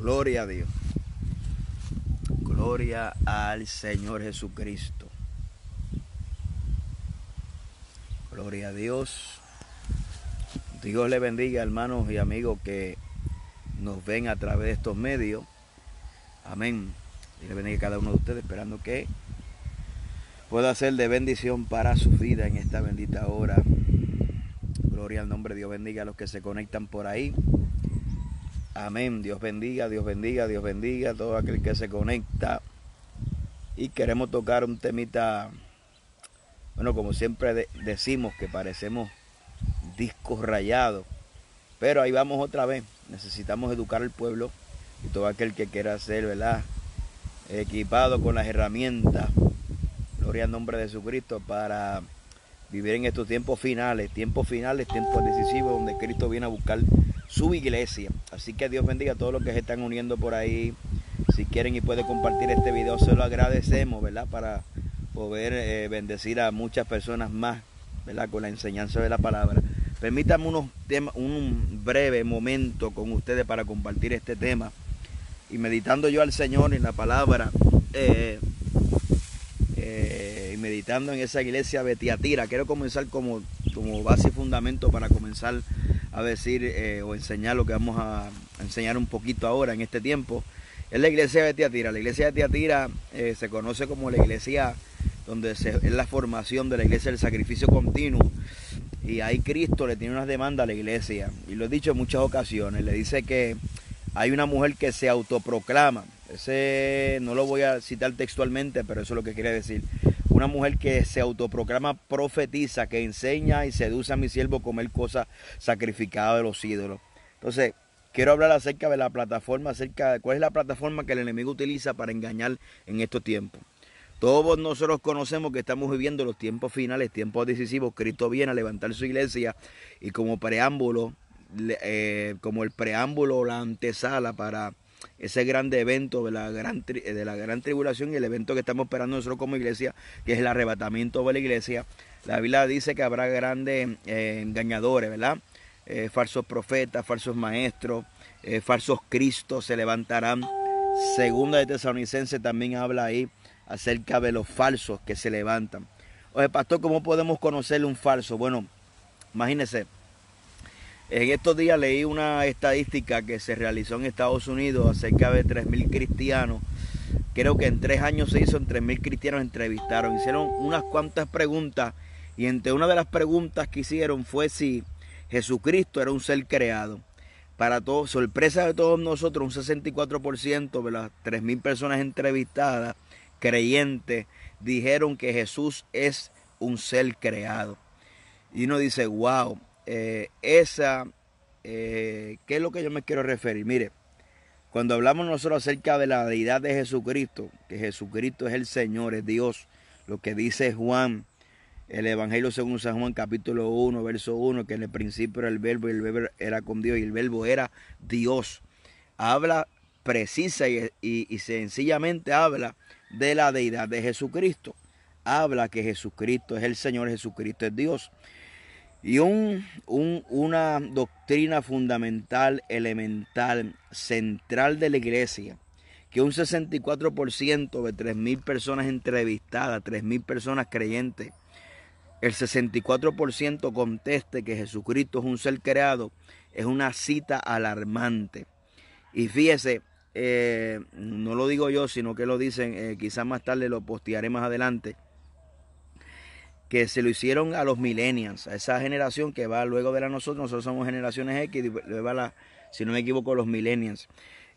Gloria a Dios. Gloria al Señor Jesucristo. Gloria a Dios. Dios le bendiga, hermanos y amigos que nos ven a través de estos medios. Amén. Dios le bendiga a cada uno de ustedes, esperando que pueda ser de bendición para su vida en esta bendita hora. Gloria al nombre de Dios. Bendiga a los que se conectan por ahí. Amén. Dios bendiga, Dios bendiga, Dios bendiga a todo aquel que se conecta. Y queremos tocar un temita, bueno, como siempre decimos que parecemos discos rayados. Pero ahí vamos otra vez. Necesitamos educar al pueblo y todo aquel que quiera ser, ¿verdad?, equipado con las herramientas. Gloria al nombre de Jesucristo para vivir en estos tiempos finales, tiempos decisivos donde Cristo viene a buscar su iglesia. Así que Dios bendiga a todos los que se están uniendo por ahí. Si quieren y pueden compartir este video, se lo agradecemos, ¿verdad?, para poder bendecir a muchas personas más, ¿verdad?, con la enseñanza de la palabra. Permítanme un breve momento con ustedes para compartir este tema. Y meditando yo al Señor en la palabra, y meditando en esa iglesia de Tiatira, quiero comenzar como base y fundamento para comenzar a decir o enseñar lo que vamos a enseñar un poquito ahora en este tiempo. Es la iglesia de Tiatira. La iglesia de Tiatira se conoce como la iglesia donde es la formación de la iglesia del sacrificio continuo. Y ahí Cristo le tiene unas demandas a la iglesia. Y lo he dicho en muchas ocasiones. Le dice que hay una mujer que se autoproclama. No lo voy a citar textualmente, pero eso es lo que quiere decir. Una mujer que se autoproclama profetiza, que enseña y seduce a mi siervo a comer cosas sacrificadas de los ídolos. Entonces, quiero hablar acerca de la plataforma, acerca de cuál es la plataforma que el enemigo utiliza para engañar en estos tiempos. Todos nosotros conocemos que estamos viviendo los tiempos finales, tiempos decisivos. Cristo viene a levantar su iglesia y como preámbulo, como el preámbulo, la antesala para ese grande evento de la gran tribulación y el evento que estamos esperando nosotros como iglesia, que es el arrebatamiento de la iglesia. La Biblia dice que habrá grandes engañadores, ¿verdad? Falsos profetas, falsos maestros, falsos cristos se levantarán. Segunda de Tesalonicenses también habla ahí acerca de los falsos que se levantan. Oye, pastor, ¿cómo podemos conocer un falso? Bueno, imagínense. En estos días leí una estadística que se realizó en Estados Unidos acerca de 3.000 cristianos. Creo que en 3 años se hizo, en 3.000 cristianos entrevistaron. Hicieron unas cuantas preguntas y entre una de las preguntas que hicieron fue si Jesucristo era un ser creado. Para todo, sorpresa de todos nosotros, un 64% de las 3.000 personas entrevistadas, creyentes, dijeron que Jesús es un ser creado. Y uno dice, wow. ¿Qué es lo que yo me quiero referir? Mire, cuando hablamos nosotros acerca de la deidad de Jesucristo, que Jesucristo es el Señor, es Dios, lo que dice Juan, el Evangelio según San Juan, capítulo 1, verso 1, que en el principio era el verbo y el verbo era con Dios y el verbo era Dios. Habla precisa y sencillamente habla de la deidad de Jesucristo. Habla que Jesucristo es el Señor, Jesucristo es Dios. Y una doctrina fundamental, elemental, central de la iglesia, que un 64% de 3.000 personas entrevistadas, 3.000 personas creyentes, el 64% conteste que Jesucristo es un ser creado, es una cita alarmante. Y fíjese, no lo digo yo, sino que lo dicen, quizás más tarde lo postearé más adelante, que se lo hicieron a los millennials, a esa generación que va luego de nosotros somos generaciones X, y va si no me equivoco, los millennials.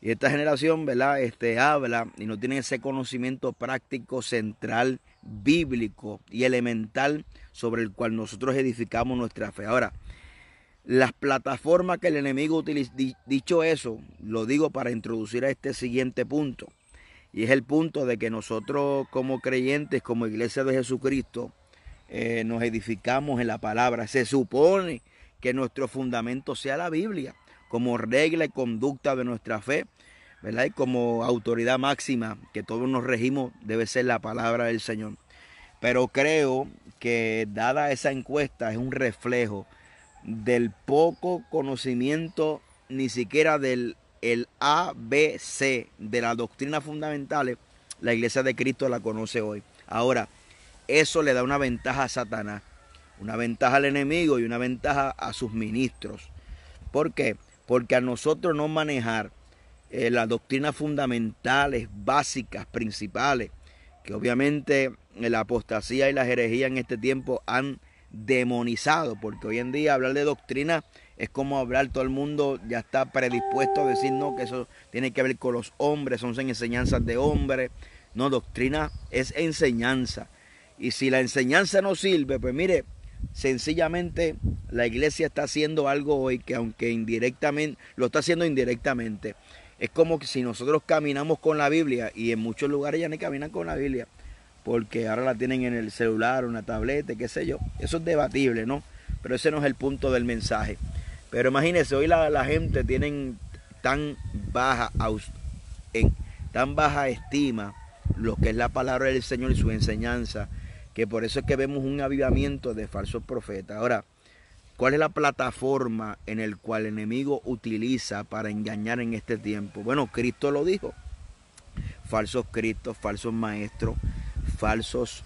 Y esta generación, ¿verdad?, habla y no tiene ese conocimiento práctico, central, bíblico y elemental sobre el cual nosotros edificamos nuestra fe. Ahora, las plataformas que el enemigo utiliza, dicho eso, lo digo para introducir a este siguiente punto. Y es el punto de que nosotros como creyentes, como iglesia de Jesucristo, nos edificamos en la palabra. Se supone que nuestro fundamento sea la Biblia, como regla y conducta de nuestra fe, ¿verdad? Y como autoridad máxima que todos nos regimos debe ser la palabra del Señor. Pero creo que dada esa encuesta es un reflejo del poco conocimiento ni siquiera del el ABC de las doctrinas fundamentales, la Iglesia de Cristo la conoce hoy. Ahora, eso le da una ventaja a Satanás, una ventaja al enemigo y una ventaja a sus ministros. ¿Por qué? Porque a nosotros no manejar las doctrinas fundamentales, básicas, principales, que obviamente la apostasía y la herejía en este tiempo han demonizado, porque hoy en día hablar de doctrina es como hablar, todo el mundo ya está predispuesto a decir no, que eso tiene que ver con los hombres, son enseñanzas de hombres. No, doctrina es enseñanza. Y si la enseñanza no sirve, pues mire, sencillamente la iglesia está haciendo algo hoy que aunque indirectamente, lo está haciendo indirectamente. Es como que si nosotros caminamos con la Biblia, y en muchos lugares ya ni caminan con la Biblia, porque ahora la tienen en el celular, una tableta, qué sé yo. Eso es debatible, ¿no? Pero ese no es el punto del mensaje. Pero imagínense, hoy la gente tienen tan baja estima lo que es la palabra del Señor y su enseñanza, que por eso es que vemos un avivamiento de falsos profetas. Ahora, ¿cuál es la plataforma en la cual el enemigo utiliza para engañar en este tiempo? Bueno, Cristo lo dijo. Falsos cristos, falsos maestros, falsos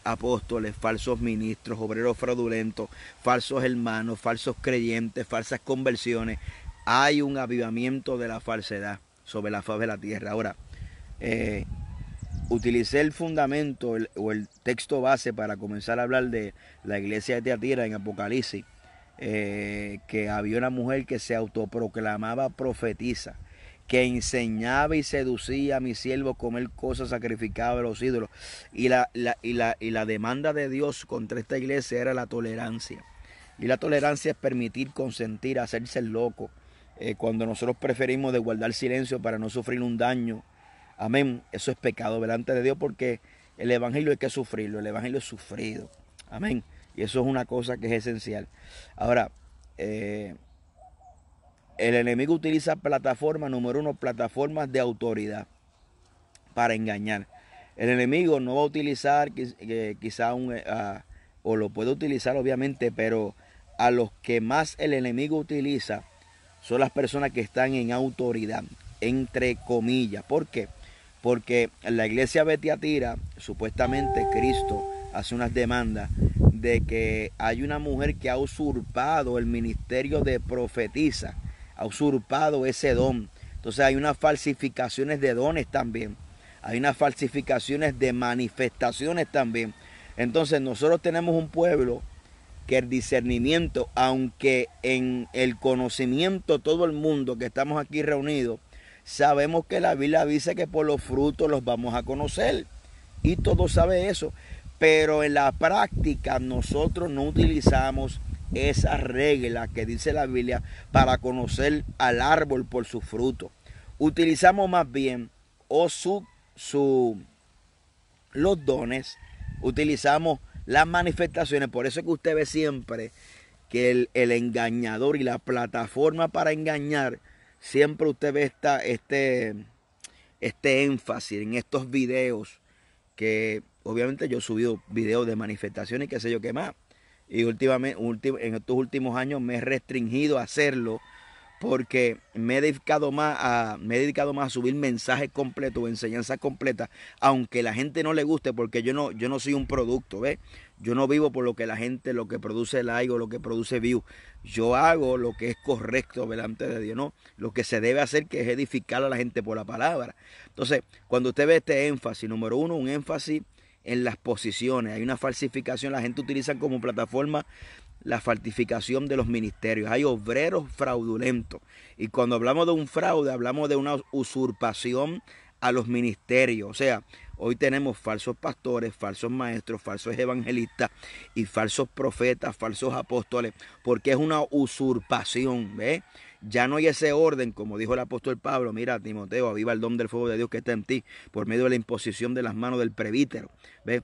apóstoles, falsos ministros, obreros fraudulentos, falsos hermanos, falsos creyentes, falsas conversiones. Hay un avivamiento de la falsedad sobre la faz de la tierra. Ahora, utilicé el fundamento o el texto base para comenzar a hablar de la iglesia de Tiatira en Apocalipsis, que había una mujer que se autoproclamaba profetisa, que enseñaba y seducía a mis siervos a comer cosas sacrificadas a los ídolos. Y la demanda de Dios contra esta iglesia era la tolerancia. Y la tolerancia es permitir, consentir, hacerse el loco. Cuando nosotros preferimos de guardar silencio para no sufrir un daño. Amén. Eso es pecado delante de Dios, porque el evangelio hay que sufrirlo. El evangelio es sufrido. Amén. Y eso es una cosa que es esencial. Ahora, el enemigo utiliza plataformas, número uno, plataformas de autoridad para engañar. El enemigo no va a utilizar quizá o lo puede utilizar obviamente, pero a los que más el enemigo utiliza son las personas que están en autoridad, entre comillas. ¿Por qué? Porque la iglesia de Tiatira, supuestamente Cristo hace unas demandas de que hay una mujer que ha usurpado el ministerio de profetisa, ha usurpado ese don. Entonces hay unas falsificaciones de dones también, hay unas falsificaciones de manifestaciones también. Entonces nosotros tenemos un pueblo que el discernimiento, aunque en el conocimiento todo el mundo que estamos aquí reunidos, sabemos que la Biblia dice que por los frutos los vamos a conocer. Y todos saben eso. Pero en la práctica nosotros no utilizamos esa regla que dice la Biblia para conocer al árbol por su fruto. Utilizamos más bien los dones, utilizamos las manifestaciones. Por eso es que usted ve siempre que el engañador y la plataforma para engañar, siempre usted ve este énfasis en estos videos, que obviamente yo he subido videos de manifestaciones y qué sé yo qué más. Y últimamente, en estos últimos años me he restringido a hacerlo, porque me he dedicado más a subir mensajes completos, enseñanzas completas, aunque la gente no le guste, porque yo no soy un producto, ¿ves? Yo no vivo por lo que la gente, lo que produce like o lo que produce view. Yo hago lo que es correcto delante de Dios, ¿no? Lo que se debe hacer, que es edificar a la gente por la palabra. Entonces, cuando usted ve este énfasis, número uno, un énfasis en las posiciones, hay una falsificación, la gente utiliza como plataforma la falsificación de los ministerios. Hay obreros fraudulentos. Y cuando hablamos de un fraude, hablamos de una usurpación a los ministerios. O sea, hoy tenemos falsos pastores, falsos maestros, falsos evangelistas y falsos profetas, falsos apóstoles, porque es una usurpación, ¿ves? Ya no hay ese orden, como dijo el apóstol Pablo: mira, Timoteo, aviva el don del fuego de Dios que está en ti, por medio de la imposición de las manos del presbítero. ¿Ves?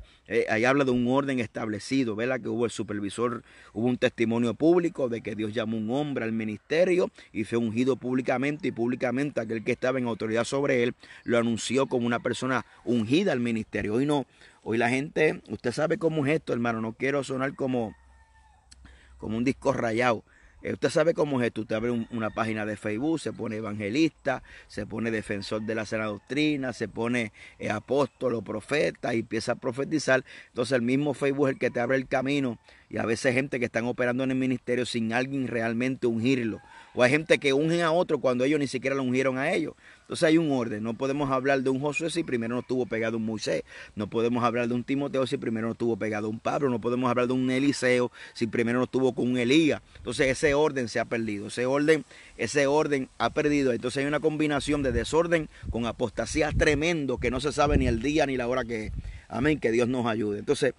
Ahí habla de un orden establecido, ¿verdad? Que hubo el supervisor, hubo un testimonio público de que Dios llamó a un hombre al ministerio y fue ungido públicamente, y públicamente aquel que estaba en autoridad sobre él lo anunció como una persona ungida al ministerio. Hoy no, hoy la gente, usted sabe cómo es esto, hermano, no quiero sonar como un disco rayado. Usted sabe cómo es esto. Usted abre una página de Facebook, se pone evangelista, se pone defensor de la sana doctrina, se pone apóstol o profeta y empieza a profetizar. Entonces el mismo Facebook es el que te abre el camino, y a veces gente que están operando en el ministerio sin alguien realmente ungirlo. O hay gente que ungen a otro cuando ellos ni siquiera lo ungieron a ellos. Entonces hay un orden. No podemos hablar de un Josué si primero no estuvo pegado un Moisés. No podemos hablar de un Timoteo si primero no estuvo pegado un Pablo. No podemos hablar de un Eliseo si primero no estuvo con un Elías. Entonces ese orden se ha perdido. Ese orden ha perdido. Entonces hay una combinación de desorden con apostasía tremendo que no se sabe ni el día ni la hora que es. Amén, que Dios nos ayude. Entonces,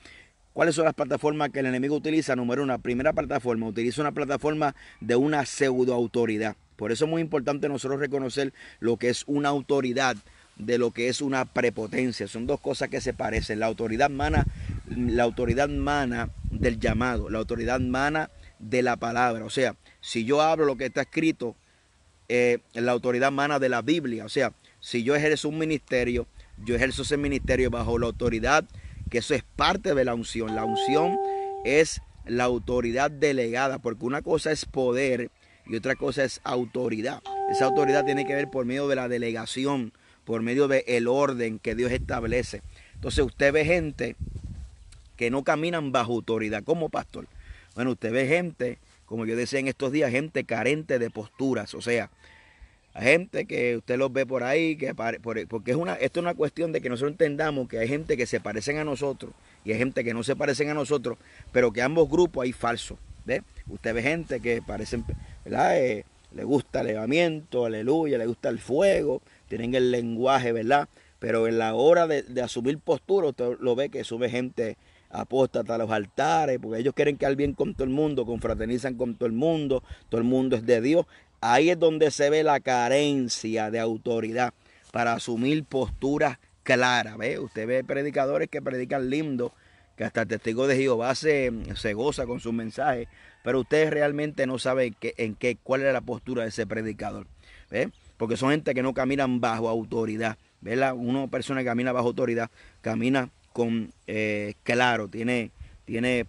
¿cuáles son las plataformas que el enemigo utiliza? Número uno, primera plataforma, utiliza una plataforma de una pseudo-autoridad. Por eso es muy importante nosotros reconocer lo que es una autoridad de lo que es una prepotencia. Son dos cosas que se parecen. La autoridad mana del llamado, la autoridad mana de la palabra. O sea, si yo hablo lo que está escrito, la autoridad mana de la Biblia. O sea, si yo ejerzo un ministerio, yo ejerzo ese ministerio bajo la autoridad, que eso es parte de la unción. La unción es la autoridad delegada, porque una cosa es poder y otra cosa es autoridad. Esa autoridad tiene que ver por medio de la delegación, por medio del orden que Dios establece. Entonces usted ve gente que no caminan bajo autoridad como pastor. Bueno, usted ve gente, como yo decía en estos días, gente carente de posturas. O sea, gente que usted los ve por ahí, porque esto es una cuestión de que nosotros entendamos que hay gente que se parecen a nosotros y hay gente que no se parecen a nosotros, pero que ambos grupos hay falsos. ¿Ve? Usted ve gente que parecen, ¿verdad? Le gusta el elevamiento, aleluya, le gusta el fuego, tienen el lenguaje, ¿verdad? Pero en la hora de asumir postura, usted lo ve que sube gente apóstata a los altares, porque ellos quieren quedar bien con todo el mundo, confraternizan con todo el mundo es de Dios. Ahí es donde se ve la carencia de autoridad para asumir posturas claras. ¿Ve? Usted ve predicadores que predican lindo, que hasta el testigo de Jehová se goza con sus mensajes, pero usted realmente no sabe cuál es la postura de ese predicador. ¿Ve? Porque son gente que no caminan bajo autoridad. ¿Verdad? Una persona que camina bajo autoridad camina con claro, tiene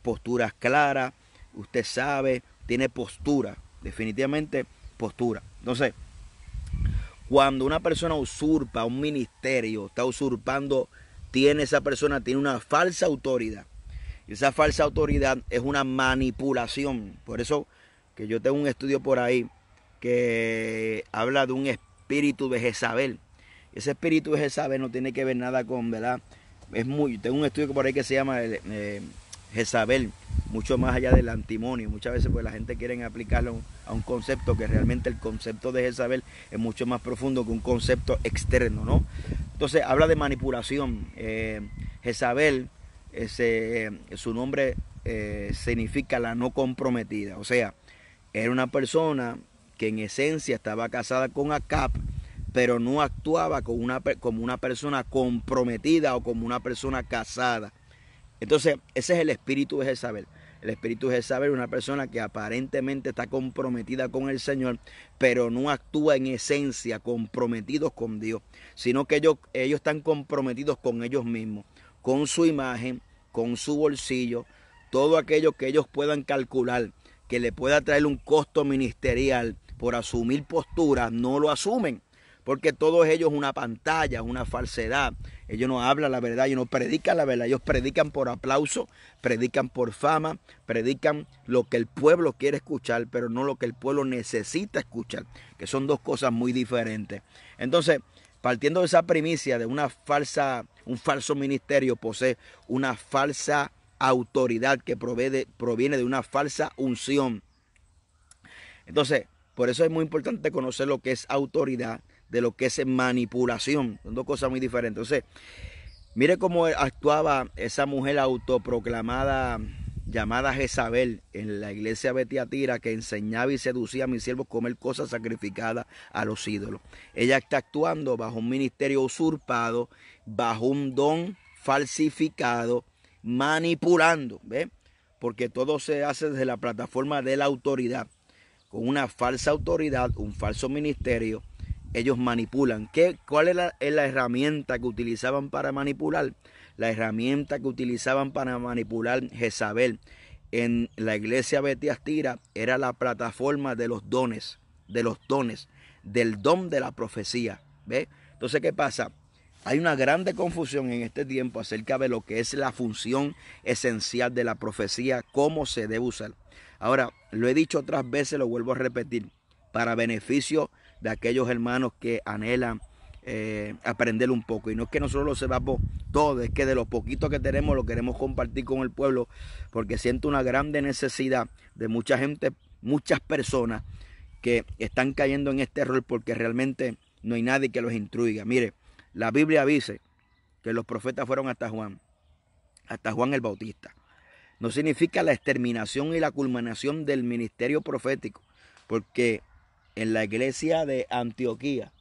posturas claras, usted sabe, tiene postura, definitivamente postura. Entonces, cuando una persona usurpa un ministerio, está usurpando, esa persona tiene una falsa autoridad. Y esa falsa autoridad es una manipulación. Por eso que yo tengo un estudio por ahí que habla de un espíritu de Jezabel. Ese espíritu de Jezabel no tiene que ver nada con, ¿verdad? Tengo un estudio por ahí que se llama Jezabel, mucho más allá del antimonio. Muchas veces pues la gente quiere aplicarlo a un concepto que realmente el concepto de Jezabel es mucho más profundo que un concepto externo, ¿no? Entonces habla de manipulación. Jezabel, su nombre significa la no comprometida. O sea, era una persona que en esencia estaba casada con Acab, pero no actuaba como una persona comprometida o como una persona casada. Entonces, ese es el espíritu de Jezabel. El espíritu de Jezabel es una persona que aparentemente está comprometida con el Señor, pero no actúa en esencia comprometidos con Dios, sino que ellos están comprometidos con ellos mismos, con su imagen, con su bolsillo, todo aquello que ellos puedan calcular que le pueda traer un costo ministerial por asumir posturas, no lo asumen. Porque todos ellos una pantalla, una falsedad. Ellos no hablan la verdad, ellos no predican la verdad. Ellos predican por aplauso, predican por fama, predican lo que el pueblo quiere escuchar, pero no lo que el pueblo necesita escuchar, que son dos cosas muy diferentes. Entonces, partiendo de esa primicia de un falso ministerio, posee una falsa autoridad que proviene de una falsa unción. Entonces, por eso es muy importante conocer lo que es autoridad de lo que es manipulación. Son dos cosas muy diferentes. Entonces, mire cómo actuaba esa mujer autoproclamada llamada Jezabel en la iglesia de Tiatira, que enseñaba y seducía a mis siervos a comer cosas sacrificadas a los ídolos. Ella está actuando bajo un ministerio usurpado, bajo un don falsificado, manipulando, ¿ve? Porque todo se hace desde la plataforma de la autoridad. Con una falsa autoridad, un falso ministerio, ellos manipulan. ¿Cuál es la herramienta que utilizaban para manipular? La herramienta que utilizaban para manipular Jezabel en la iglesia Betiastira era la plataforma de los dones, del don de la profecía. ¿Ve? Entonces, ¿qué pasa? Hay una grande confusión en este tiempo acerca de lo que es la función esencial de la profecía, cómo se debe usar. Ahora, lo he dicho otras veces, lo vuelvo a repetir, para beneficio de aquellos hermanos que anhelan aprender un poco. Y no es que nosotros lo sepamos todo, es que de lo poquito que tenemos lo queremos compartir con el pueblo, porque siento una grande necesidad de mucha gente, muchas personas que están cayendo en este error porque realmente no hay nadie que los instruya. Mire, la Biblia dice que los profetas fueron hasta Juan el Bautista. No significa la exterminación y la culminación del ministerio profético, porque en la iglesia de Antioquía,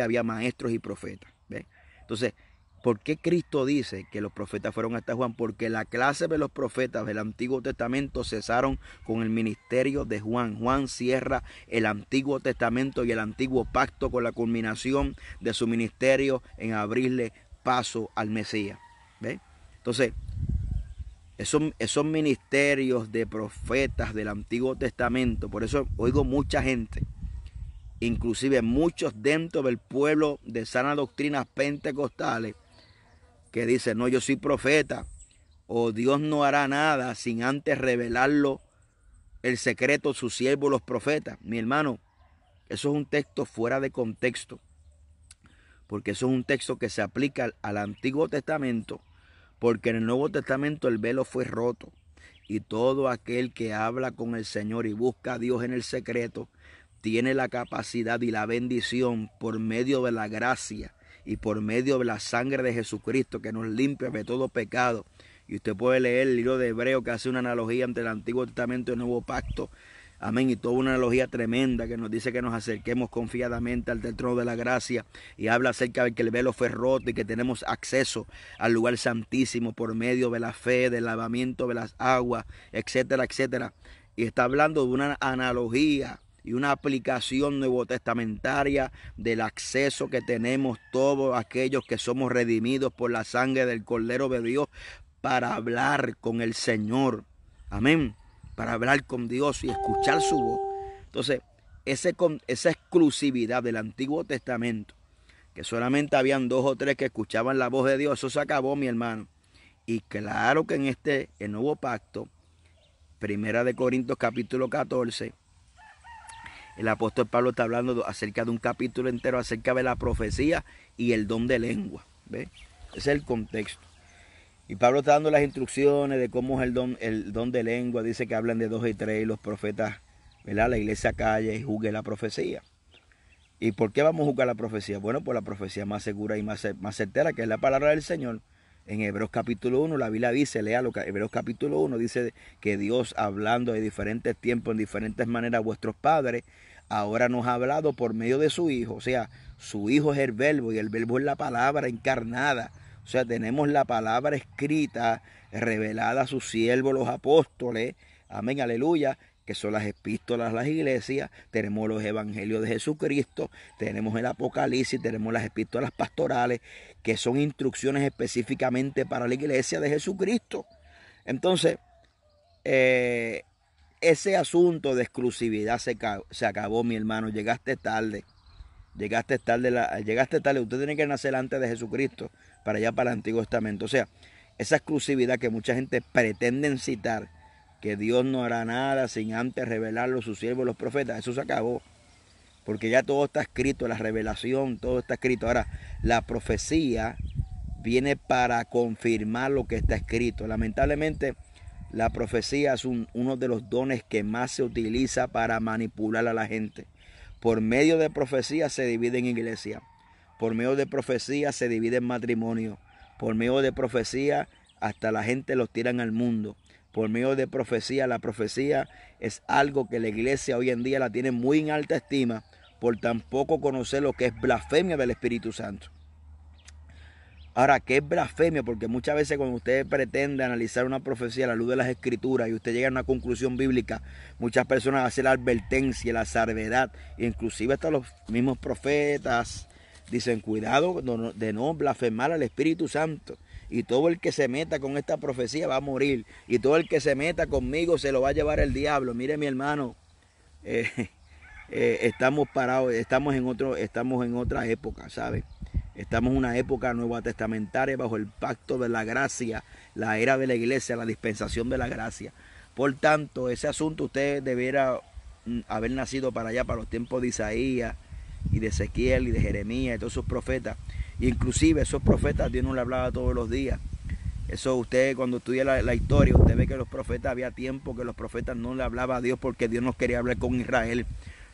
había maestros y profetas. ¿Ve? Entonces, ¿por qué Cristo dice que los profetas fueron hasta Juan? Porque la clase de los profetas del Antiguo Testamento cesaron con el ministerio de Juan. Juan cierra el Antiguo Testamento y el Antiguo Pacto con la culminación de su ministerio en abrirle paso al Mesías. ¿Ve? Entonces, esos ministerios de profetas del Antiguo Testamento, por eso oigo mucha gente, inclusive muchos dentro del pueblo de sanas doctrinas pentecostales, que dicen, no, yo soy profeta, o Dios no hará nada sin antes revelarlo el secreto a sus siervos los profetas. Mi hermano, eso es un texto fuera de contexto, porque eso es un texto que se aplica al Antiguo Testamento, porque en el Nuevo Testamento el velo fue roto y todo aquel que habla con el Señor y busca a Dios en el secreto tiene la capacidad y la bendición por medio de la gracia y por medio de la sangre de Jesucristo que nos limpia de todo pecado. Y usted puede leer el libro de Hebreos que hace una analogía entre el Antiguo Testamento y el Nuevo Pacto. Amén. Y toda una analogía tremenda que nos dice que nos acerquemos confiadamente al trono de la gracia, y habla acerca de que el velo fue roto y que tenemos acceso al lugar santísimo por medio de la fe, del lavamiento de las aguas, etcétera, etcétera. Y está hablando de una analogía y una aplicación nuevo testamentaria del acceso que tenemos todos aquellos que somos redimidos por la sangre del Cordero de Dios para hablar con el Señor. Amén. Para hablar con Dios y escuchar su voz. Entonces, esa exclusividad del Antiguo Testamento, que solamente habían 2 o 3 que escuchaban la voz de Dios, eso se acabó, mi hermano. Y claro que en el Nuevo Pacto, 1 Corintios capítulo 14, el apóstol Pablo está hablando acerca de un capítulo entero acerca de la profecía y el don de lengua. ¿Ve? Ese es el contexto. Y Pablo está dando las instrucciones de cómo es el don de lengua. Dice que hablan de 2 y 3 y los profetas, ¿verdad? La iglesia calla y juzgue la profecía. ¿Y por qué vamos a juzgar la profecía? Bueno, pues la profecía más segura y más certera, que es la palabra del Señor. En Hebreos capítulo 1, la Biblia dice, léalo, Hebreos capítulo 1 dice que Dios, hablando de diferentes tiempos, en diferentes maneras a vuestros padres, ahora nos ha hablado por medio de su Hijo. O sea, su Hijo es el Verbo y el Verbo es la palabra encarnada. O sea, tenemos la palabra escrita, revelada a sus siervos, los apóstoles, amén, aleluya, que son las epístolas a las iglesias. Tenemos los evangelios de Jesucristo, tenemos el Apocalipsis, tenemos las epístolas pastorales, que son instrucciones específicamente para la iglesia de Jesucristo. Entonces, ese asunto de exclusividad se acabó, mi hermano. Llegaste tarde. Usted tiene que nacer antes de Jesucristo para allá, para el Antiguo Testamento. O sea, esa exclusividad que mucha gente pretende citar, que Dios no hará nada sin antes revelarlo a sus siervos los profetas, eso se acabó. Porque ya todo está escrito, la revelación, todo está escrito. Ahora, la profecía viene para confirmar lo que está escrito. Lamentablemente, la profecía es uno de los dones que más se utiliza para manipular a la gente. Por medio de profecía se divide en iglesia. Por medio de profecía se divide en matrimonio. Por medio de profecía hasta la gente los tiran al mundo. Por medio de profecía, la profecía es algo que la iglesia hoy en día la tiene muy en alta estima por tampoco conocer lo que es blasfemia del Espíritu Santo. Ahora, ¿qué es blasfemia? Porque muchas veces cuando usted pretende analizar una profecía a la luz de las Escrituras y usted llega a una conclusión bíblica, muchas personas hacen la advertencia, la salvedad, inclusive hasta los mismos profetas, Dicen, cuidado de no blasfemar al Espíritu Santo. Y todo el que se meta con esta profecía va a morir. Y todo el que se meta conmigo se lo va a llevar el diablo. Mire, mi hermano, estamos parados, estamos en otra época, ¿sabe? Estamos en una época nueva testamentaria bajo el pacto de la gracia, la era de la iglesia, la dispensación de la gracia. Por tanto, ese asunto usted debiera haber nacido para allá, para los tiempos de Isaías y de Ezequiel y de Jeremías y todos esos profetas. Inclusive esos profetas Dios no le hablaba todos los días. Eso usted cuando estudia la historia, usted ve que los profetas, había tiempo que los profetas no le hablaba a Dios porque Dios no quería hablar con Israel.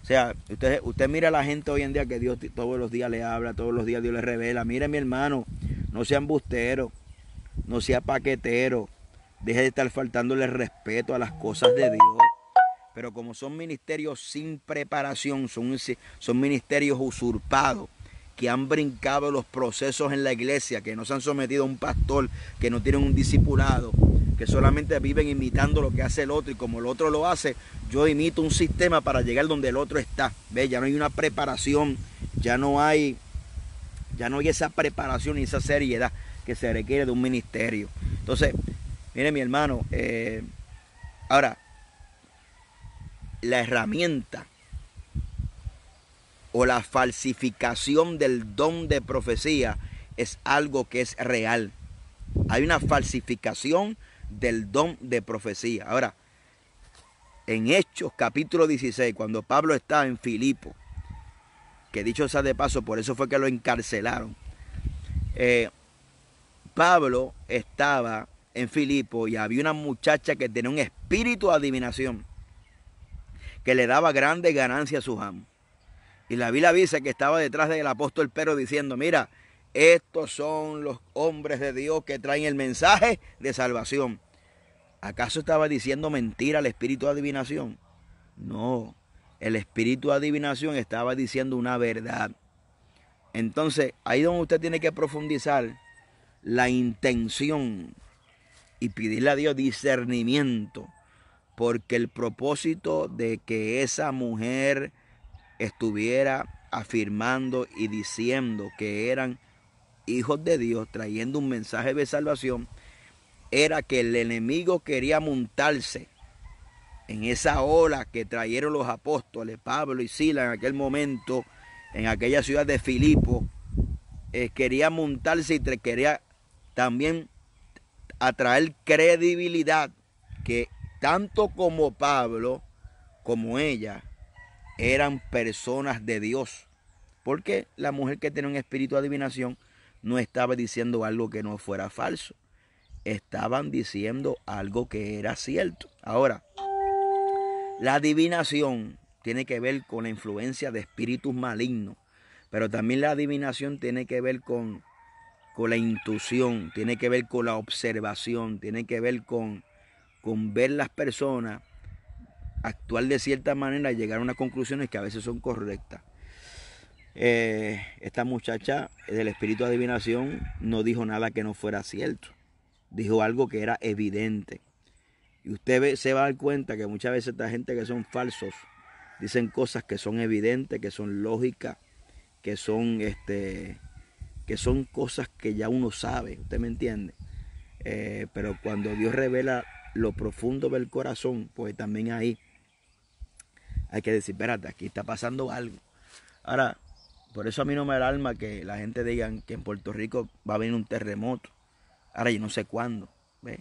O sea, usted mira a la gente hoy en día que Dios todos los días le habla, todos los días Dios le revela. Mire, mi hermano, no sea embustero, no sea paquetero, deje de estar faltándole respeto a las cosas de Dios. Pero como son ministerios sin preparación, son ministerios usurpados, que han brincado los procesos en la iglesia, que no se han sometido a un pastor, que no tienen un discipulado, que solamente viven imitando lo que hace el otro, y como el otro lo hace, yo imito un sistema para llegar donde el otro está. ¿Ve? Ya no hay una preparación, ya no hay esa preparación y esa seriedad que se requiere de un ministerio. Entonces, mire, mi hermano, ahora, la herramienta o la falsificación del don de profecía es algo que es real. Hay una falsificación del don de profecía. Ahora, en Hechos capítulo 16, cuando Pablo estaba en Filipo, que dicho sea de paso, por eso fue que lo encarcelaron, Pablo estaba en Filipo y había una muchacha que tenía un espíritu de adivinación que le daba grande ganancia a sus amos. Y la Biblia dice que estaba detrás del apóstol Pedro diciendo, mira, estos son los hombres de Dios que traen el mensaje de salvación. ¿Acaso estaba diciendo mentira el espíritu de adivinación? No, el espíritu de adivinación estaba diciendo una verdad. Entonces, ahí donde usted tiene que profundizar la intención y pedirle a Dios discernimiento, porque el propósito de que esa mujer estuviera afirmando y diciendo que eran hijos de Dios, trayendo un mensaje de salvación, era que el enemigo quería montarse en esa ola que trajeron los apóstoles, Pablo y Silas en aquel momento, en aquella ciudad de Filipo. Quería montarse y quería también atraer credibilidad, que tanto como Pablo como ella eran personas de Dios, porque la mujer que tenía un espíritu de adivinación no estaba diciendo algo que no fuera falso, estaban diciendo algo que era cierto. Ahora, la adivinación tiene que ver con la influencia de espíritus malignos, pero también la adivinación tiene que ver con la intuición, tiene que ver con la observación, tiene que ver con ver las personas actuar de cierta manera y llegar a unas conclusiones que a veces son correctas. Esta muchacha del espíritu de adivinación no dijo nada que no fuera cierto, dijo algo que era evidente. Y usted se va a dar cuenta que muchas veces esta gente que son falsos dicen cosas que son evidentes, que son lógicas, que son cosas que ya uno sabe, ¿usted me entiende? Pero cuando Dios revela lo profundo del corazón, pues también ahí hay que decir, espérate, aquí está pasando algo. Ahora, por eso a mí no me alarma que la gente diga que en Puerto Rico va a venir un terremoto. Ahora yo no sé cuándo, ¿ves?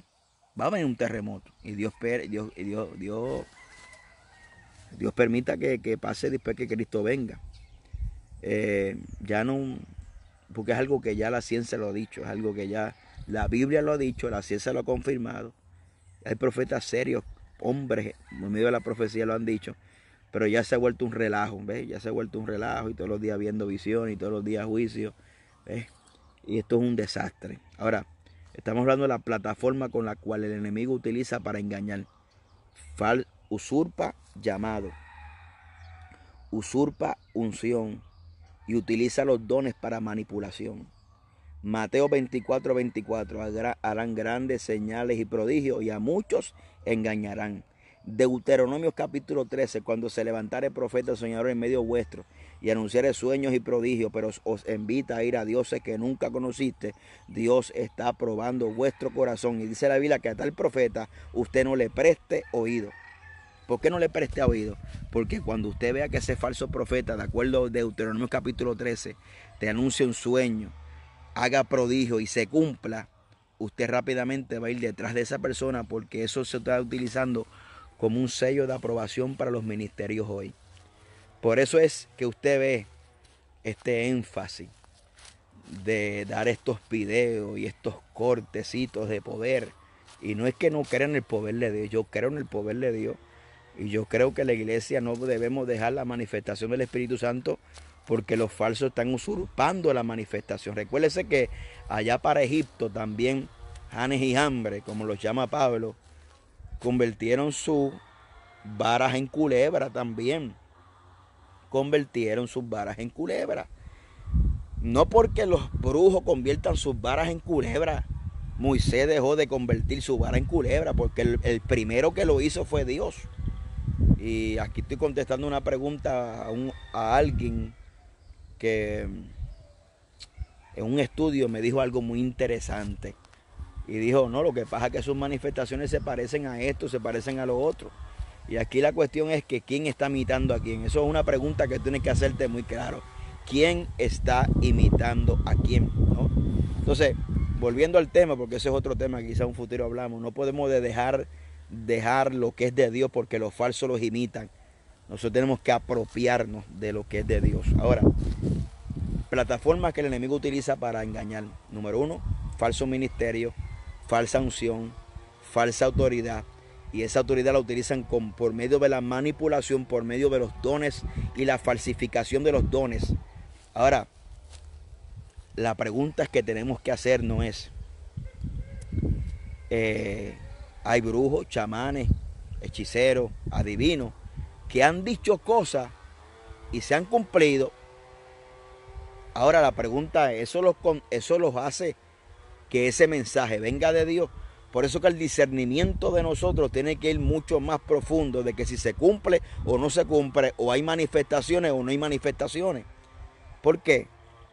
Va a venir un terremoto y Dios permita que pase después que Cristo venga. Ya no, porque es algo que ya la ciencia lo ha dicho, es algo que ya la Biblia lo ha dicho, la ciencia lo ha confirmado. Hay profetas serios, hombres, en medio de la profecía lo han dicho, pero ya se ha vuelto un relajo, ¿ves? Ya se ha vuelto un relajo y todos los días viendo visiones y todos los días juicios, ¿ves? Y esto es un desastre. Ahora, estamos hablando de la plataforma con la cual el enemigo utiliza para engañar. Usurpa llamado, usurpa unción y utiliza los dones para manipulación. Mateo 24:24, harán grandes señales y prodigios y a muchos engañarán. Deuteronomio capítulo 13, cuando se levantare profeta soñador en medio vuestro y anunciare sueños y prodigios, pero os invita a ir a dioses que nunca conociste, Dios está probando vuestro corazón. Y dice la Biblia que a tal profeta usted no le preste oído. ¿Por qué no le preste oído? Porque cuando usted vea que ese falso profeta, de acuerdo a Deuteronomio capítulo 13, te anuncia un sueño, haga prodigio y se cumpla, usted rápidamente va a ir detrás de esa persona, porque eso se está utilizando como un sello de aprobación para los ministerios hoy. Por eso es que usted ve este énfasis de dar estos videos y estos cortecitos de poder. Y no es que no crea en el poder de Dios, yo creo en el poder de Dios. Y yo creo que la iglesia no debemos dejar la manifestación del Espíritu Santo, porque los falsos están usurpando la manifestación. Recuérdese que allá para Egipto también Janes y Jambres, como los llama Pablo, convirtieron sus varas en culebra también. Convirtieron sus varas en culebra. No porque los brujos conviertan sus varas en culebra, Moisés dejó de convertir su vara en culebra, porque el primero que lo hizo fue Dios. Y aquí estoy contestando una pregunta a alguien que en un estudio me dijo algo muy interesante. Y dijo, no, lo que pasa es que sus manifestaciones se parecen a esto, se parecen a lo otro. Y aquí la cuestión es que quién está imitando a quién. Eso es una pregunta que tienes que hacerte muy claro. ¿Quién está imitando a quién? ¿No? Entonces, volviendo al tema, porque ese es otro tema que quizá en un futuro hablamos, no podemos dejar lo que es de Dios porque los falsos los imitan. Nosotros tenemos que apropiarnos de lo que es de Dios. Ahora, plataformas que el enemigo utiliza para engañar. Número 1, falso ministerio, falsa unción, falsa autoridad. Y esa autoridad la utilizan por medio de la manipulación, por medio de los dones y la falsificación de los dones. Ahora, la pregunta que tenemos que hacer no es, hay brujos, chamanes, hechiceros, adivinos, que han dicho cosas y se han cumplido. Ahora la pregunta es, ¿eso los hace que ese mensaje venga de Dios? Por eso que el discernimiento de nosotros tiene que ir mucho más profundo, de que si se cumple o no se cumple, o hay manifestaciones o no hay manifestaciones. ¿Por qué?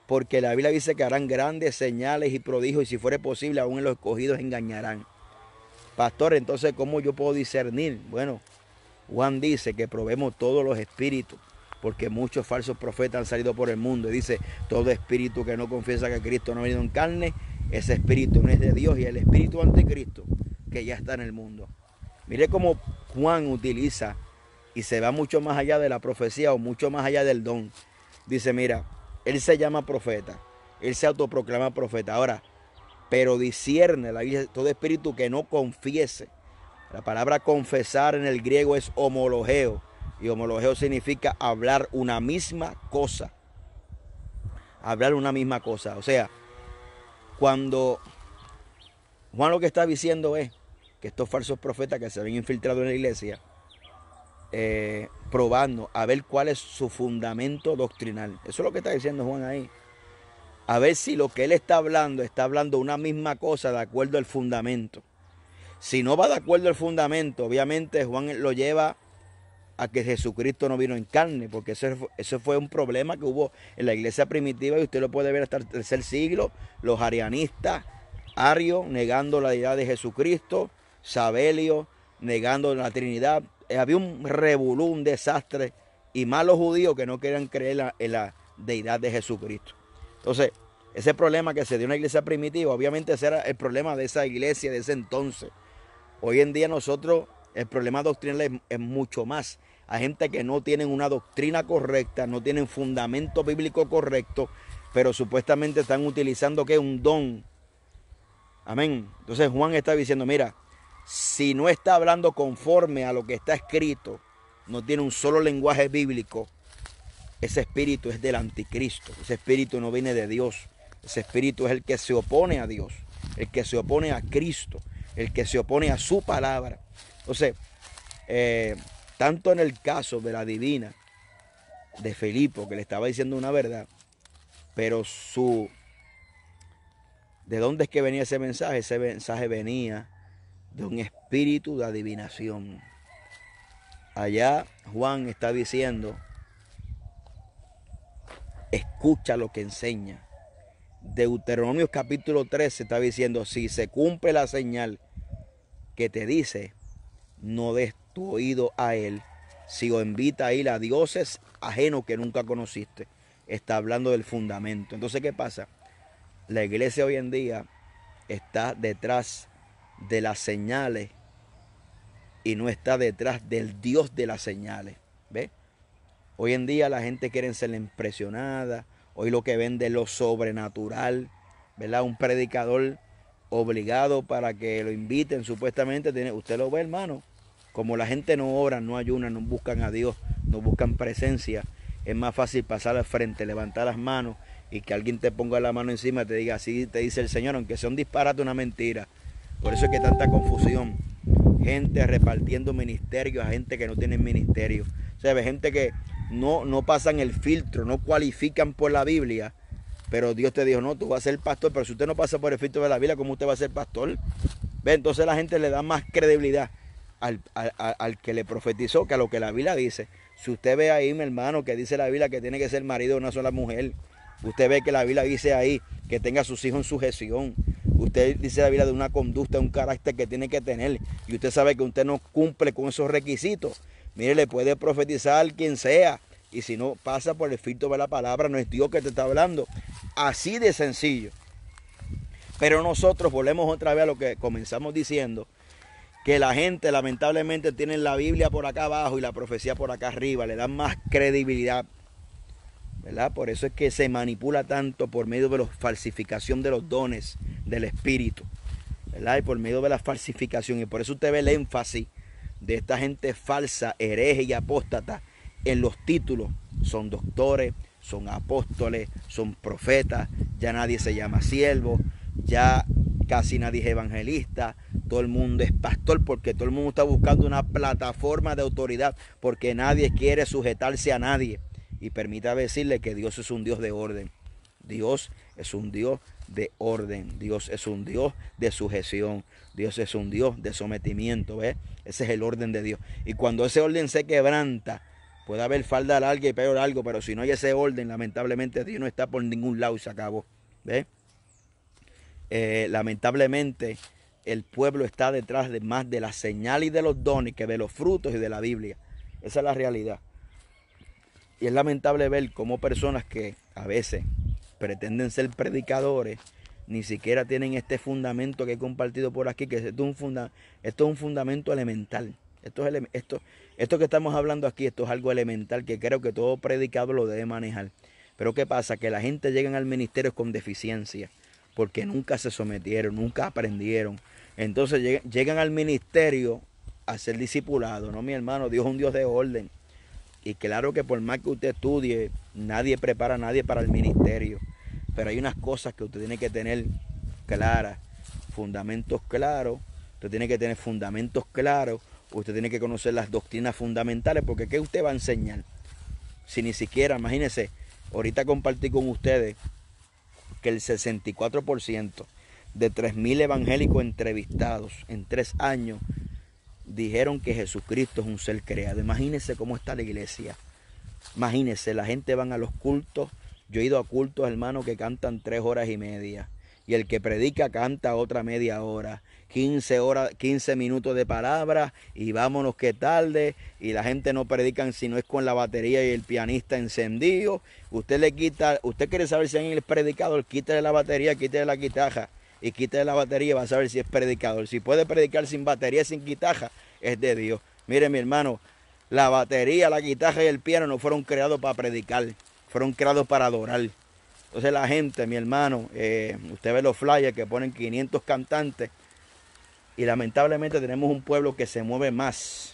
Porque la Biblia dice que harán grandes señales y prodigios, y si fuere posible aún en los escogidos engañarán. Pastor, entonces ¿cómo yo puedo discernir? Bueno, Juan dice que probemos todos los espíritus, porque muchos falsos profetas han salido por el mundo. Y dice, todo espíritu que no confiesa que Cristo no ha venido en carne, ese espíritu no es de Dios, y el espíritu anticristo que ya está en el mundo. Mire cómo Juan utiliza y se va mucho más allá de la profecía o mucho más allá del don. Dice, mira, él se llama profeta, él se autoproclama profeta. Ahora, pero discierne la Biblia, todo espíritu que no confiese. La palabra confesar en el griego es homologeo, y homologeo significa hablar una misma cosa. Hablar una misma cosa. O sea, cuando Juan lo que está diciendo es que estos falsos profetas que se ven infiltrados en la iglesia, probando a ver cuál es su fundamento doctrinal. Eso es lo que está diciendo Juan ahí. A ver si lo que él está hablando una misma cosa de acuerdo al fundamento. Si no va de acuerdo al fundamento, obviamente Juan lo lleva a que Jesucristo no vino en carne, porque eso fue un problema que hubo en la iglesia primitiva, y usted lo puede ver hasta el tercer siglo. Los arianistas, Ario negando la deidad de Jesucristo, Sabelio negando la Trinidad. Había un revolú, un desastre, y más los judíos que no querían creer en la deidad de Jesucristo. Entonces, ese problema que se dio en la iglesia primitiva, obviamente ese era el problema de esa iglesia de ese entonces. Hoy en día nosotros, el problema doctrinal es mucho más. Hay gente que no tienen una doctrina correcta, no tienen fundamento bíblico correcto, pero supuestamente están utilizando ¿qué? Un don. Amén. Entonces Juan está diciendo, mira, si no está hablando conforme a lo que está escrito, no tiene un solo lenguaje bíblico, ese espíritu es del anticristo. Ese espíritu no viene de Dios. Ese espíritu es el que se opone a Dios, el que se opone a Cristo, el que se opone a su palabra. Entonces, tanto en el caso de la divina de Filipo, que le estaba diciendo una verdad, pero ¿de dónde es que venía ese mensaje? Ese mensaje venía de un espíritu de adivinación. Allá Juan está diciendo, escucha lo que enseña. Deuteronomio capítulo 13 está diciendo, si se cumple la señal que te dice, no des tu oído a él, si o invita a ir a dioses ajenos que nunca conociste. Está hablando del fundamento. Entonces, ¿qué pasa? La iglesia hoy en día está detrás de las señales y no está detrás del Dios de las señales. ¿Ves? Hoy en día la gente quiere ser impresionada. Hoy lo que vende es lo sobrenatural, ¿verdad? Un predicador obligado para que lo inviten, supuestamente. Usted lo ve, hermano. Como la gente no ora, no ayuna, no buscan a Dios, no buscan presencia, es más fácil pasar al frente, levantar las manos y que alguien te ponga la mano encima y te diga, así te dice el Señor, aunque sea un disparate, una mentira. Por eso es que tanta confusión. Gente repartiendo ministerios a gente que no tienen ministerio. O sea, gente que no pasan el filtro, no cualifican por la Biblia, pero Dios te dijo, no, tú vas a ser pastor, pero si usted no pasa por el filtro de la Biblia, ¿cómo usted va a ser pastor? ¿Ve? Entonces la gente le da más credibilidad al que le profetizó que a lo que la Biblia dice. Si usted ve ahí, mi hermano, que dice la Biblia que tiene que ser marido de una sola mujer, usted ve que la Biblia dice ahí que tenga a sus hijos en sujeción, usted dice la Biblia de una conducta, un carácter que tiene que tener, y usted sabe que usted no cumple con esos requisitos, mire, le puede profetizar quien sea, y si no pasa por el filtro de la palabra, no es Dios que te está hablando. Así de sencillo. Pero nosotros volvemos otra vez a lo que comenzamos diciendo, que la gente lamentablemente tiene la Biblia por acá abajo y la profecía por acá arriba, le dan más credibilidad, ¿verdad? Por eso es que se manipula tanto por medio de la falsificación de los dones del Espíritu, ¿verdad? Y por medio de la falsificación, y por eso usted ve el énfasis de esta gente falsa, hereje y apóstata en los títulos. Son doctores, son apóstoles, son profetas, ya nadie se llama siervo, ya casi nadie es evangelista, todo el mundo es pastor porque todo el mundo está buscando una plataforma de autoridad porque nadie quiere sujetarse a nadie. Y permítame decirle que Dios es un Dios de orden. Dios es un Dios de orden. Dios es un Dios de sujeción. Dios es un Dios de sometimiento. ¿Ves? Ese es el orden de Dios. Y cuando ese orden se quebranta, puede haber falda larga y pelo largo, pero si no hay ese orden, lamentablemente Dios no está por ningún lado y se acabó. ¿Ves? Lamentablemente el pueblo está detrás de más de la señal y de los dones que de los frutos y de la Biblia. Esa es la realidad. Y es lamentable ver cómo personas que a veces pretenden ser predicadores ni siquiera tienen este fundamento que he compartido por aquí, que esto es un fundamento elemental. Esto que estamos hablando aquí, esto es algo elemental que creo que todo predicador lo debe manejar. Pero ¿qué pasa? Que la gente llega al ministerio con deficiencia, porque nunca se sometieron, nunca aprendieron. Entonces llegan al ministerio a ser discipulados, ¿no, mi hermano? Dios es un Dios de orden. Y claro que por más que usted estudie, nadie prepara a nadie para el ministerio. Pero hay unas cosas que usted tiene que tener claras, fundamentos claros. Usted tiene que tener fundamentos claros. Usted tiene que conocer las doctrinas fundamentales, porque ¿qué usted va a enseñar? Si ni siquiera, imagínense, ahorita compartí con ustedes que el 64% de 3.000 evangélicos entrevistados en 3 años dijeron que Jesucristo es un ser creado. Imagínense cómo está la iglesia. Imagínense, la gente van a los cultos. Yo he ido a cultos, hermanos, que cantan 3 horas y media. Y el que predica canta otra media hora. 15 minutos de palabra y vámonos que tarde. Y la gente no predican si no es con la batería y el pianista encendido. Usted quiere saber si alguien es predicador, quítale la batería, quítale la guitarra. Y quítale la batería y va a saber si es predicador. Si puede predicar sin batería, sin guitarra, es de Dios. Mire, mi hermano, la batería, la guitarra y el piano no fueron creados para predicar, fueron creados para adorar. Entonces la gente, mi hermano, usted ve los flyers que ponen 500 cantantes y lamentablemente tenemos un pueblo que se mueve más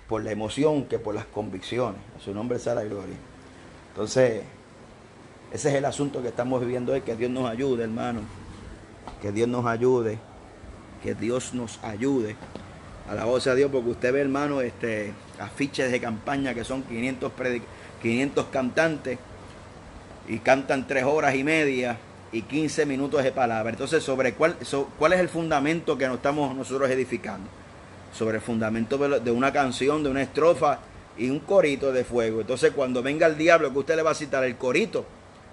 por la emoción que por las convicciones. A su nombre sea la gloria. Entonces, ese es el asunto que estamos viviendo hoy. Que Dios nos ayude, hermano. Que Dios nos ayude. Que Dios nos ayude. Alabado sea Dios, porque usted ve, hermano, afiches de campaña que son 500 cantantes y cantan 3 horas y media y 15 minutos de palabra. Entonces, ¿cuál es el fundamento que nos estamos nosotros edificando? Sobre el fundamento de una canción, de una estrofa y un corito de fuego. Entonces, cuando venga el diablo, que usted le va a citar el corito.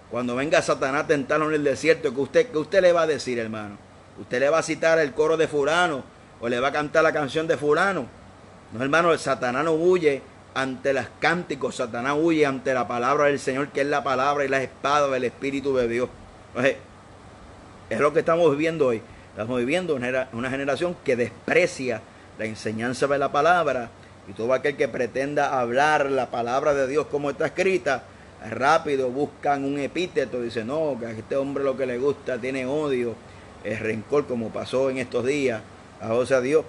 Cuando venga Satanás a tentarlo en el desierto, que usted le va a decir, hermano. Usted le va a citar el coro de fulano o le va a cantar la canción de fulano. No, hermano, el Satanás no huye ante los cánticos. Satanás huye ante la palabra del Señor, que es la palabra y la espada del Espíritu de Dios. Entonces, es lo que estamos viviendo hoy. Estamos viviendo una generación que desprecia la enseñanza de la palabra, y todo aquel que pretenda hablar la palabra de Dios como está escrita, rápido buscan un epíteto. Dicen, no, que a este hombre lo que le gusta tiene odio, rencor, como pasó en estos días, a Dios.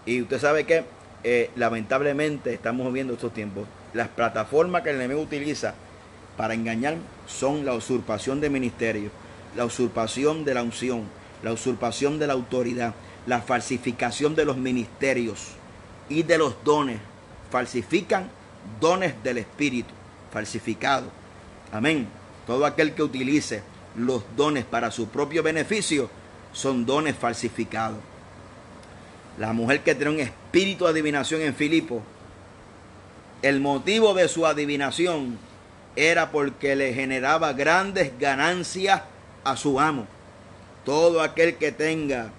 Y usted sabe que lamentablemente estamos viendo estos tiempos. Las plataformas que el enemigo utiliza para engañar son la usurpación de ministerios, la usurpación de la unción, la usurpación de la autoridad, la falsificación de los ministerios y de los dones. Falsifican dones del Espíritu, falsificados. Amén. Todo aquel que utilice los dones para su propio beneficio son dones falsificados. La mujer que tenía un espíritu de adivinación en Filipo, el motivo de su adivinación era porque le generaba grandes ganancias a su amo. Todo aquel que tenga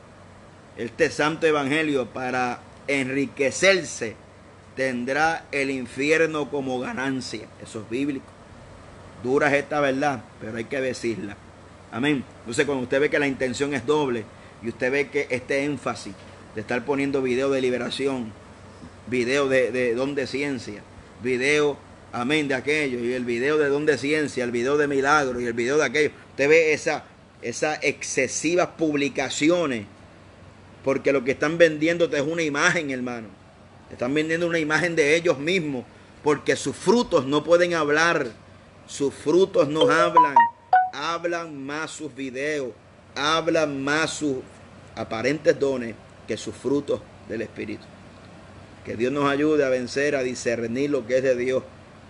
este santo evangelio para enriquecerse tendrá el infierno como ganancia. Eso es bíblico. Dura es esta verdad, pero hay que decirla. Amén. Entonces, cuando usted ve que la intención es doble y usted ve que este énfasis de estar poniendo video de liberación, video de don de ciencia, video, amén, de aquello, y el video de don de ciencia, el video de milagro y el video de aquello, usted ve esas excesivas publicaciones, porque lo que están vendiéndote es una imagen, hermano. Te están vendiendo una imagen de ellos mismos, porque sus frutos no pueden hablar, sus frutos no hablan. Hablan más sus videos, hablan más sus aparentes dones que sus frutos del Espíritu. Que Dios nos ayude a vencer, a discernir lo que es de Dios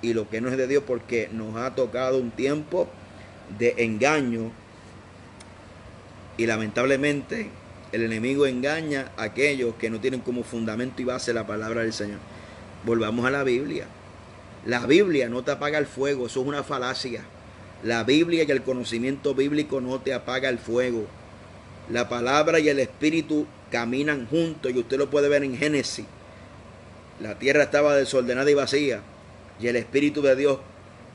y lo que no es de Dios, porque nos ha tocado un tiempo de engaño y lamentablemente el enemigo engaña a aquellos que no tienen como fundamento y base la palabra del Señor. Volvamos a la Biblia. La Biblia no te apaga el fuego, eso es una falacia. La Biblia y el conocimiento bíblico no te apaga el fuego. La palabra y el Espíritu caminan juntos, y usted lo puede ver en Génesis. La tierra estaba desordenada y vacía, y el Espíritu de Dios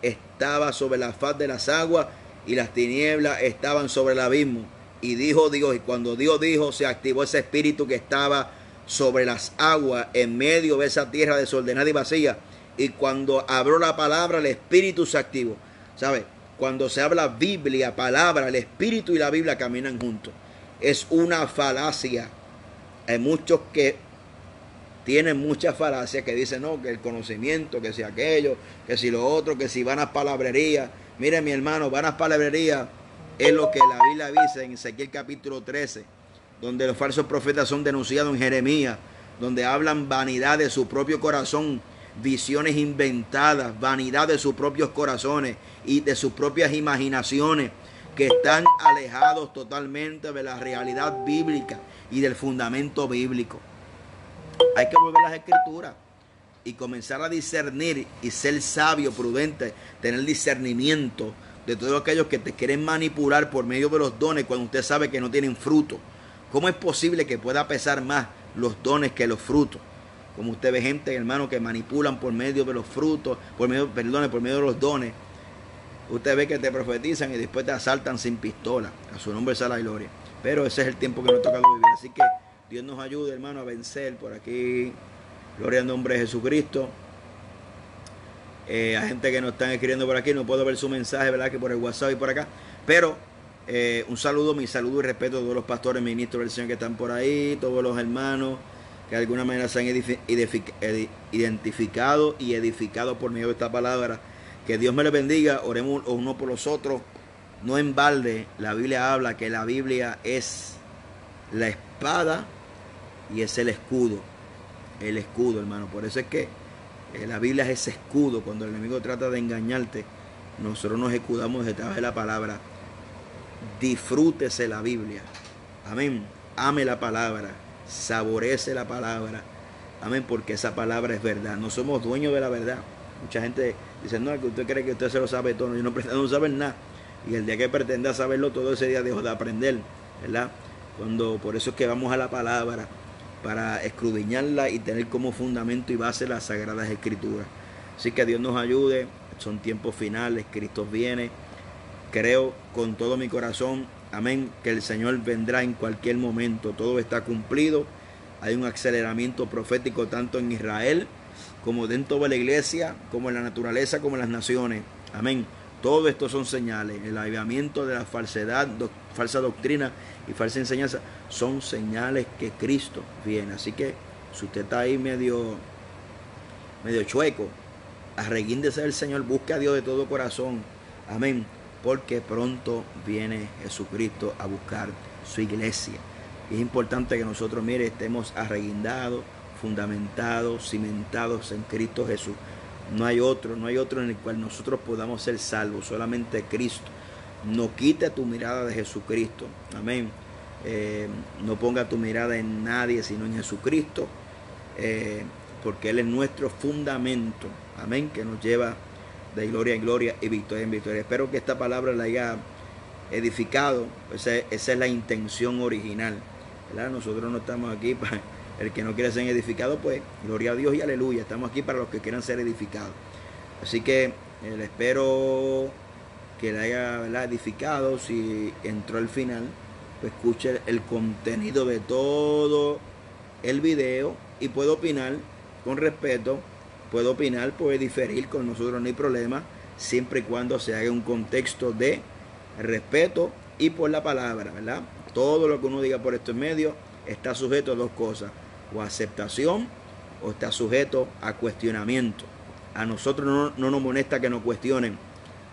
estaba sobre la faz de las aguas, y las tinieblas estaban sobre el abismo. Y dijo Dios, y cuando Dios dijo, se activó ese Espíritu que estaba sobre las aguas en medio de esa tierra desordenada y vacía. Y cuando habló la palabra, el Espíritu se activó. ¿Sabe? Cuando se habla Biblia, palabra, el Espíritu y la Biblia caminan juntos. Es una falacia. Hay muchos que tienen muchas falacias que dicen, no, que el conocimiento, que si aquello, que si lo otro, que si vanas palabrerías. Mire, mi hermano, vanas palabrerías es lo que la Biblia dice en Ezequiel capítulo 13, donde los falsos profetas son denunciados en Jeremías, donde hablan vanidad de su propio corazón, visiones inventadas, vanidad de sus propios corazones y de sus propias imaginaciones, que están alejados totalmente de la realidad bíblica y del fundamento bíblico. Hay que volver a las Escrituras y comenzar a discernir y ser sabio, prudente, tener discernimiento de todos aquellos que te quieren manipular por medio de los dones cuando usted sabe que no tienen fruto. ¿Cómo es posible que pueda pesar más los dones que los frutos? Como usted ve gente, hermano, que manipulan por medio de los frutos, por medio de los dones. Usted ve que te profetizan y después te asaltan sin pistola. A su nombre sea la gloria. Pero ese es el tiempo que nos toca vivir. Así que Dios nos ayude, hermano, a vencer por aquí. Gloria al nombre de Jesucristo. A gente que nos están escribiendo por aquí, no puedo ver su mensaje, ¿verdad? Que por el WhatsApp y por acá. Pero un saludo, mi saludo y respeto a todos los pastores, ministros del Señor que están por ahí, todos los hermanos que de alguna manera se han identificado y edificado por medio de esta palabra. Que Dios me les bendiga. Oremos uno por los otros. No en balde, la Biblia habla que la Biblia es la espada y es el escudo. El escudo, hermano. Por eso es que la Biblia es ese escudo. Cuando el enemigo trata de engañarte, nosotros nos escudamos detrás de la palabra. disfrútese la Biblia. Amén. Ame la palabra, saborece la palabra. Amén, porque esa palabra es verdad. No somos dueños de la verdad. Mucha gente dice, no, que usted cree que usted se lo sabe todo. Yo no pretendo saber nada. Y el día que pretenda saberlo todo, ese día dejo de aprender, ¿verdad? Por eso es que vamos a la palabra, para escudriñarla y tener como fundamento y base las Sagradas Escrituras. Así que Dios nos ayude. Son tiempos finales, Cristo viene. Creo con todo mi corazón, amén, que el Señor vendrá en cualquier momento. Todo está cumplido. Hay un aceleramiento profético tanto en Israel como dentro de la iglesia, como en la naturaleza, como en las naciones. Amén. Todo esto son señales. El avivamiento de la falsedad, falsa doctrina y falsa enseñanza son señales que Cristo viene. Así que si usted está ahí medio chueco, arreguíndese del Señor, busque a Dios de todo corazón. Amén. Porque pronto viene Jesucristo a buscar su iglesia. Y es importante que nosotros, mire, estemos arreguindados, fundamentados, cimentados en Cristo Jesús. No hay otro en el cual nosotros podamos ser salvos, solamente Cristo. No quite tu mirada de Jesucristo. Amén. No ponga tu mirada en nadie, sino en Jesucristo. Porque Él es nuestro fundamento. Amén. Que nos lleva de gloria en gloria y victoria en victoria. Espero que esta palabra la haya edificado. Esa es la intención original, ¿verdad? Nosotros no estamos aquí para el que no quiere ser edificado, pues gloria a Dios y aleluya. Estamos aquí para los que quieran ser edificados. Así que le espero que le haya, ¿verdad?, edificado. Si entró al final, pues escuche el contenido de todo el video y puede opinar con respeto. Puede opinar, puede diferir con nosotros, no hay problema, siempre y cuando se haga un contexto de respeto y por la palabra, ¿verdad? Todo lo que uno diga por estos medios está sujeto a dos cosas, o aceptación o está sujeto a cuestionamiento. A nosotros no nos molesta que nos cuestionen,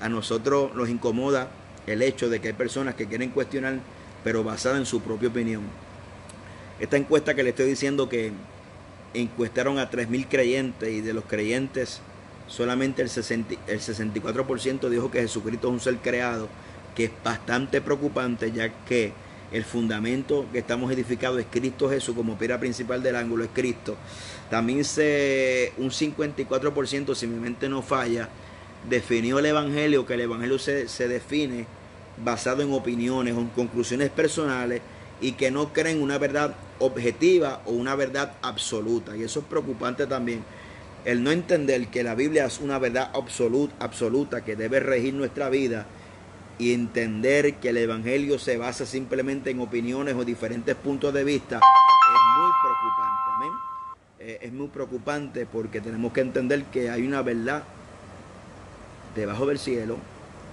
a nosotros nos incomoda el hecho de que hay personas que quieren cuestionar, pero basada en su propia opinión. Esta encuesta que le estoy diciendo que encuestaron a 3,000 creyentes y de los creyentes solamente el 64% dijo que Jesucristo es un ser creado, que es bastante preocupante, ya que el fundamento que estamos edificados es Cristo Jesús, como piedra principal del ángulo es Cristo. También un 54%, si mi mente no falla, definió el Evangelio, que el Evangelio se define basado en opiniones o en conclusiones personales y que no creen una verdad objetiva o una verdad absoluta. Y eso es preocupante también. El no entender que la Biblia es una verdad absoluta que debe regir nuestra vida, y entender que el Evangelio se basa simplemente en opiniones o diferentes puntos de vista, es muy preocupante. Amén. Es muy preocupante porque tenemos que entender que hay una verdad debajo del cielo,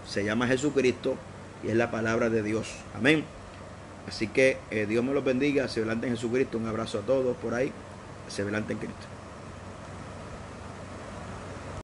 se llama Jesucristo y es la palabra de Dios. Amén. Así que Dios me los bendiga. Se adelante en Jesucristo. Un abrazo a todos por ahí. Se adelante en Cristo.